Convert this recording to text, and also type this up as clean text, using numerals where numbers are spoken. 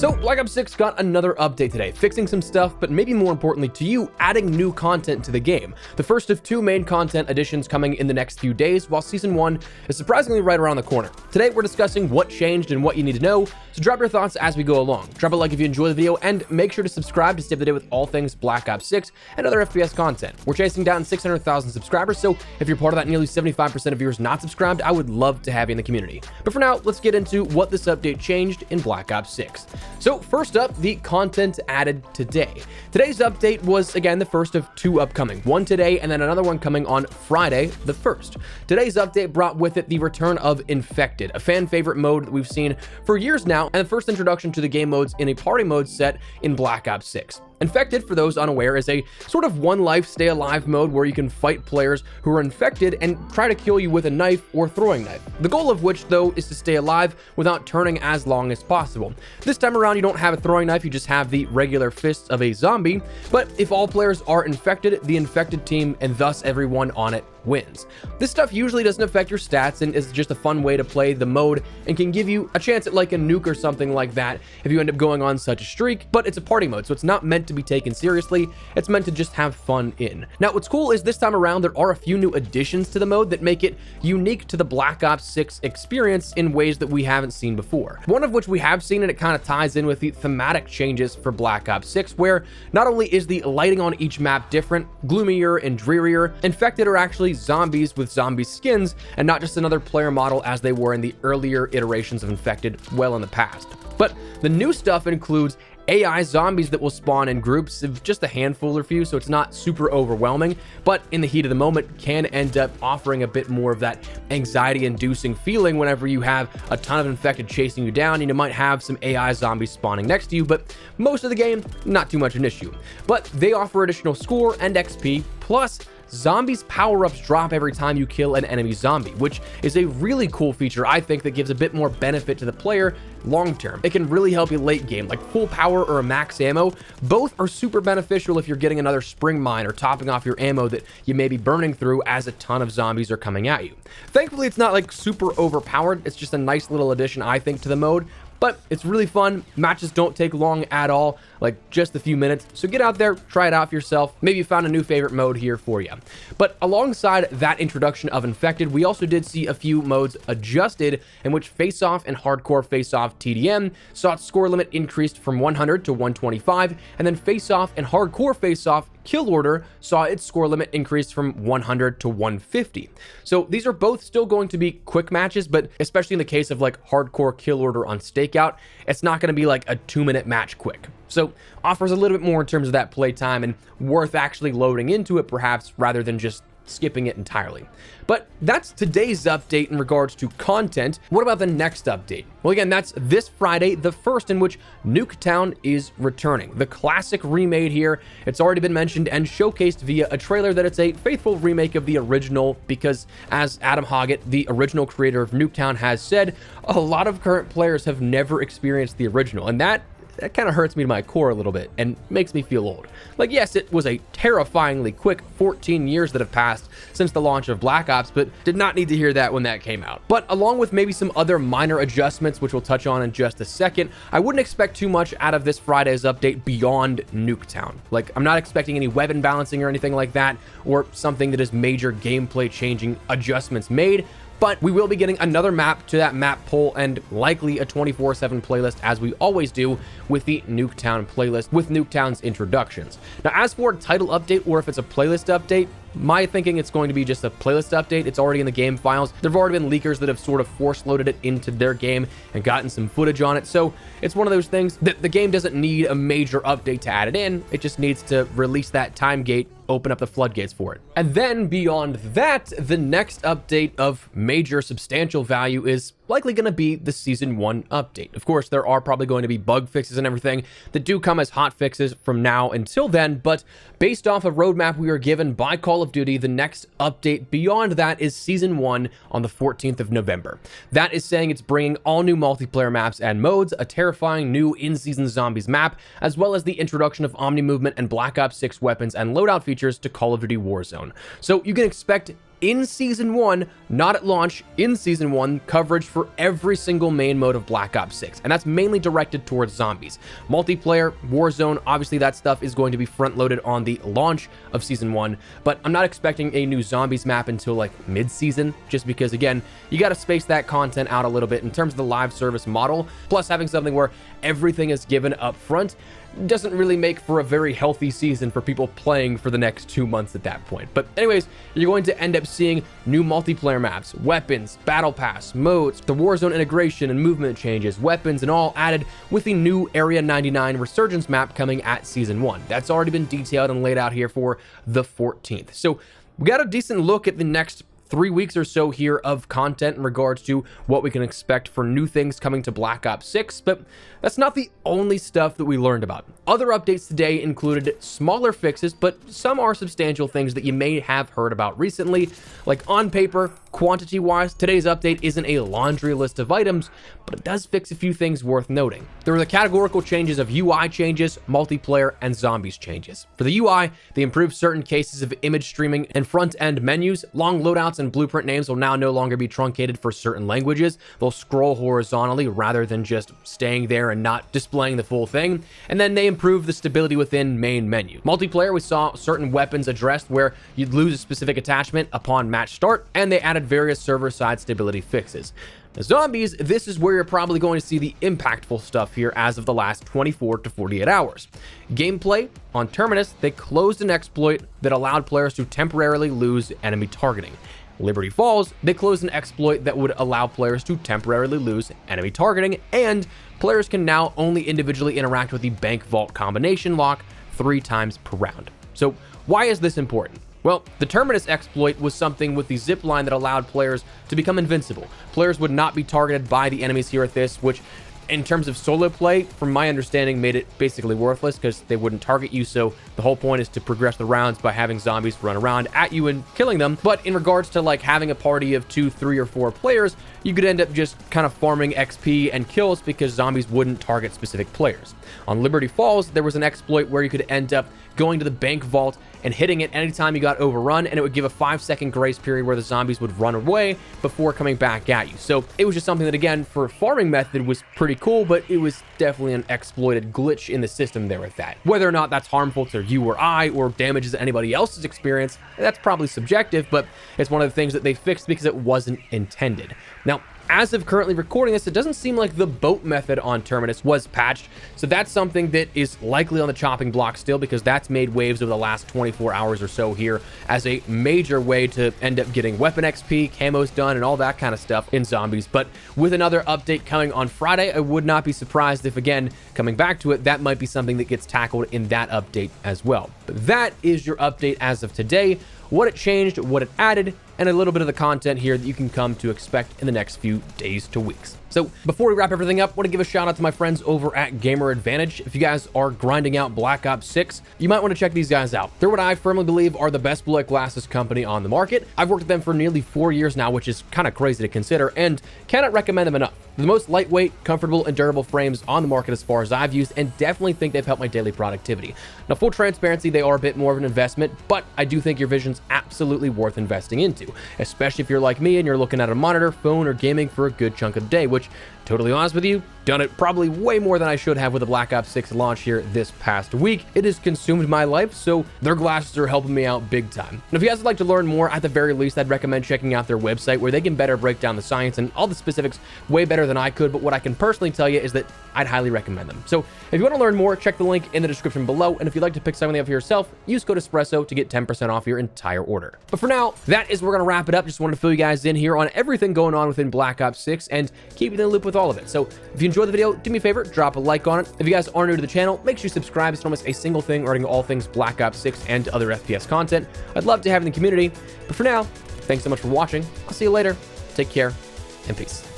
So Black Ops 6 got another update today, fixing some stuff, but maybe more importantly to you, adding new content to the game. The first of two main content additions coming in the next few days, while Season 1 is surprisingly right around the corner. Today we're discussing what changed and what you need to know, so drop your thoughts as we go along. Drop a like if you enjoy the video, and make sure to subscribe to stay up to date with all things Black Ops 6 and other FPS content. We're chasing down 600,000 subscribers, so if you're part of that nearly 75% of viewers not subscribed, I would love to have you in the community. But for now, let's get into what this update changed in Black Ops 6. So first up, the content added today. Today's update was, again, the first of two upcoming. One today, and then another one coming on Friday, the 1st. Today's update brought with it the return of Infected, a fan favorite mode that we've seen for years now, and the first introduction to the game modes in a party mode set in Black Ops 6. Infected, for those unaware, is a sort of one life stay alive mode where you can fight players who are infected and try to kill you with a knife or throwing knife. The goal of which, though, is to stay alive without turning as long as possible. This time around, you don't have a throwing knife, you just have the regular fists of a zombie, but if all players are infected, the infected team, and thus everyone on it, wins. This stuff usually doesn't affect your stats and is just a fun way to play the mode and can give you a chance at like a nuke or something like that if you end up going on such a streak, but it's a party mode, so it's not meant to be taken seriously. It's meant to just have fun in. Now, what's cool is this time around, there are a few new additions to the mode that make it unique to the Black Ops 6 experience in ways that we haven't seen before. One of which we have seen, and it kind of ties in with the thematic changes for Black Ops 6, where not only is the lighting on each map different, gloomier and drearier, infected are actually zombies with zombie skins and not just another player model as they were in the earlier iterations of Infected well in the past. But the new stuff includes AI zombies that will spawn in groups of just a handful or few, so it's not super overwhelming, but in the heat of the moment can end up offering a bit more of that anxiety-inducing feeling whenever you have a ton of infected chasing you down, and you might have some AI zombies spawning next to you, but most of the game, not too much an issue. But they offer additional score and XP, plus zombies power-ups drop every time you kill an enemy zombie, which is a really cool feature, I think, that gives a bit more benefit to the player long-term. It can really help you late game, like full power or a max ammo. Both are super beneficial if you're getting another spring mine or topping off your ammo that you may be burning through as a ton of zombies are coming at you. Thankfully, it's not like super overpowered. It's just a nice little addition, I think, to the mode. But it's really fun. Matches don't take long at all, like just a few minutes. So get out there, try it out for yourself. Maybe you found a new favorite mode here for you. But alongside that introduction of Infected, we also did see a few modes adjusted in which Face-Off and Hardcore Face-Off TDM saw its score limit increased from 100 to 125, and then Face-Off and Hardcore Face-Off Kill Order saw its score limit increase from 100 to 150. So these are both still going to be quick matches, but especially in the case of like Hardcore Kill Order on Stakeout, it's not going to be like a 2-minute match quick. So offers a little bit more in terms of that play time and worth actually loading into it perhaps rather than just skipping it entirely. But that's today's update in regards to content. What about the next update? Well, again, that's this Friday, the 1st, in which Nuketown is returning. The classic remade here. It's already been mentioned and showcased via a trailer that it's a faithful remake of the original because, as Adam Hoggett, the original creator of Nuketown, has said, a lot of current players have never experienced the original, and that kind of hurts me to my core a little bit and makes me feel old. Like, yes, it was a terrifyingly quick 14 years that have passed since the launch of Black Ops, but did not need to hear that when that came out. But along with maybe some other minor adjustments, which we'll touch on in just a second, I wouldn't expect too much out of this Friday's update beyond Nuketown. Like, I'm not expecting any weapon balancing or anything like that, or something that is major gameplay changing adjustments made. But we will be getting another map to that map poll and likely a 24/7 playlist, as we always do with the Nuketown playlist with Nuketown's introductions. Now, as for a title update or if it's a playlist update, my thinking it's going to be just a playlist update. It's already in the game files. There've already been leakers that have sort of force loaded it into their game and gotten some footage on it. So it's one of those things that the game doesn't need a major update to add it in. It just needs to release that time gate, open up the floodgates for it. And then beyond that, the next update of major substantial value is likely going to be the Season 1 update. Of course, there are probably going to be bug fixes and everything that do come as hot fixes from now until then, but based off a roadmap we are given by Call of Duty, the next update beyond that is Season 1 on the 14th of November. That is saying it's bringing all new multiplayer maps and modes, a terrifying new in-season zombies map, as well as the introduction of Omni movement and Black Ops 6 weapons and loadout features to Call of Duty Warzone. So you can expect in Season 1, not at launch, in Season 1, coverage for every single main mode of Black Ops 6, and that's mainly directed towards zombies. Multiplayer, Warzone, obviously that stuff is going to be front-loaded on the launch of Season 1, but I'm not expecting a new zombies map until like mid-season, just because, again, you gotta space that content out a little bit in terms of the live service model, plus having something where everything is given up front doesn't really make for a very healthy season for people playing for the next 2 months at that point. But anyways, you're going to end up seeing new multiplayer maps, weapons, battle pass, modes, the Warzone integration and movement changes, weapons, and all added with the new Area 99 Resurgence map coming at Season 1. That's already been detailed and laid out here for the 14th. So we got a decent look at the next 3 weeks or so here of content in regards to what we can expect for new things coming to Black Ops 6, but that's not the only stuff that we learned about. Other updates today included smaller fixes, but some are substantial things that you may have heard about recently. Like on paper, quantity-wise, today's update isn't a laundry list of items, but it does fix a few things worth noting. There were the categorical changes of UI changes, multiplayer, and zombies changes. For the UI, they improved certain cases of image streaming and front-end menus. Long loadouts and blueprint names will now no longer be truncated for certain languages. They'll scroll horizontally rather than just staying there and not displaying the full thing. And then they improved the stability within main menu. Multiplayer, we saw certain weapons addressed where you'd lose a specific attachment upon match start, and they added various server-side stability fixes. Now, zombies, this is where you're probably going to see the impactful stuff here as of the last 24 to 48 hours. Gameplay, on Terminus, they closed an exploit that allowed players to temporarily lose enemy targeting. Liberty Falls, they closed an exploit that would allow players to temporarily lose enemy targeting, and players can now only individually interact with the bank vault combination lock 3 times per round. So why is this important? Well, the Terminus exploit was something with the zip line that allowed players to become invincible. Players would not be targeted by the enemies here at this, which in terms of solo play, from my understanding, made it basically worthless because they wouldn't target you. So the whole point is to progress the rounds by having zombies run around at you and killing them. But in regards to like having a party of 2, 3, or 4 players, you could end up just kind of farming XP and kills because zombies wouldn't target specific players. On Liberty Falls, there was an exploit where you could end up going to the bank vault and hitting it anytime you got overrun, and it would give a 5-second grace period where the zombies would run away before coming back at you. So it was just something that, again, for a farming method was pretty cool, but it was definitely an exploited glitch in the system there with that. Whether or not that's harmful to you or I, or damages anybody else's experience, that's probably subjective, but it's one of the things that they fixed because it wasn't intended. Now, as of currently recording this, it doesn't seem like the boat method on Terminus was patched, so that's something that is likely on the chopping block still, because that's made waves over the last 24 hours or so here as a major way to end up getting weapon XP, camos done, and all that kind of stuff in zombies. But with another update coming on Friday, I would not be surprised if, again, coming back to it, that might be something that gets tackled in that update as well. But that is your update as of today. What it changed, what it added, and a little bit of the content here that you can come to expect in the next few days to weeks. So before we wrap everything up, I want to give a shout out to my friends over at Gamer Advantage. If you guys are grinding out Black Ops 6, you might want to check these guys out. They're what I firmly believe are the best blue light glasses company on the market. I've worked with them for nearly 4 years now, which is kind of crazy to consider, and cannot recommend them enough. They're the most lightweight, comfortable, and durable frames on the market as far as I've used, and definitely think they've helped my daily productivity. Now, full transparency, they are a bit more of an investment, but I do think your vision's absolutely worth investing into, especially if you're like me and you're looking at a monitor, phone, or gaming for a good chunk of the day, which, totally honest with you, done it probably way more than I should have with the Black Ops 6 launch here this past week. It has consumed my life, so their glasses are helping me out big time. And if you guys would like to learn more, at the very least, I'd recommend checking out their website, where they can better break down the science and all the specifics way better than I could. But what I can personally tell you is that I'd highly recommend them. So if you want to learn more, check the link in the description below. And if you'd like to pick something up for yourself, use code Espresso to get 10% off your entire order. But for now, that is where we're going to wrap it up. Just wanted to fill you guys in here on everything going on within Black Ops 6 and keep you in the loop with all of it. So if you enjoyed the video, do me a favor, drop a like on it. If you guys are new to the channel, make sure you subscribe so you don't miss a single thing regarding all things Black Ops 6 and other FPS content. I'd love to have you in the community. But for now, thanks so much for watching. I'll see you later. Take care and peace.